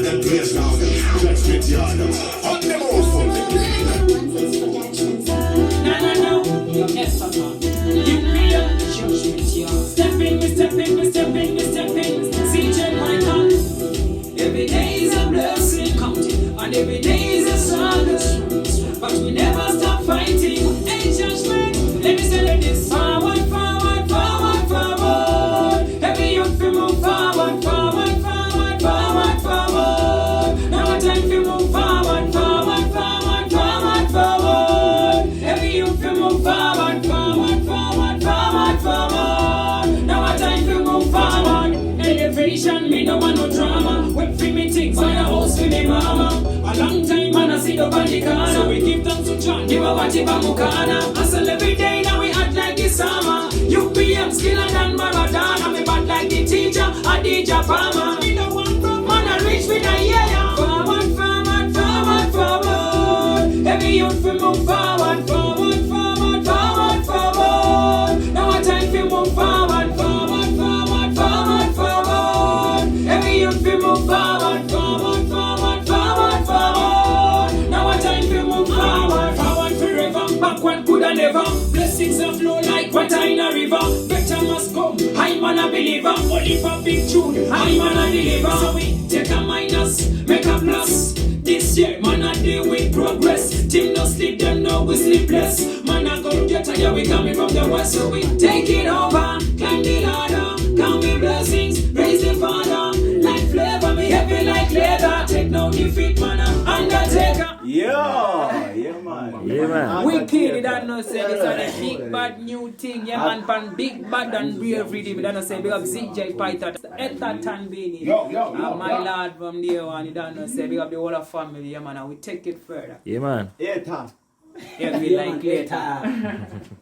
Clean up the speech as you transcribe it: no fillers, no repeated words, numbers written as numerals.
that place now. Judgment yard. On the move for No, you're never gone. You be on the judgment yard. Step in, we step in, we step in, we step in. CJ Michael. Every day is a blessing counting, and every day is a struggle. But we never stop fighting. Hey, judgment, let me say like this. Forward, forward, forward, forward. Every youth we move forward, forward, forward, forward, forward. Now it's time to move forward, forward, forward, forward, forward. Every youth we move forward, forward, forward, forward, forward. Now it's time to move forward. Elevation, me no want no drama. When free me things, buy a house for me mama. A long time man I see the body corner. So we give thanks to John, give a watch if I'm Mukana. Hustle every day now we act like it's summer. UPM skiller than Maradona. Me bad like the teacher, Adija Palmer. Me no want from man I reach with a yeah. Forward, forward, forward, forward. Every youth we move forward, forward, forward, forward, forward. Now a time we move forward, forward, forward, forward, forward. Every youth we move forward, forward, forward, forward, forward. Now a time we move forward, forward forever. Backward coulda never. Blessings are flow like water in a river. Better must come, I man a believer. Only for big tune, I man a deliver. So we take a minus, make a plus. This year, man a day with progress. Team no sleep, them know we sleepless. Man a go get tired, we coming from the west. So we take it over, climb the ladder. Count me blessings, raise the father. Like flavor, me heavy like leather. Take no defeat, man a undertaker. Yeah, man. Wicked, that no say this is a big bad new thing. Yeah, man, pan big bad and brave reading. That no say big up ZJ Python. Etta Tanbini. My lad from there one. You don't know say big up the whole of family. Yeah, man, and we take it further. Yeah, man. Yeah, we like later.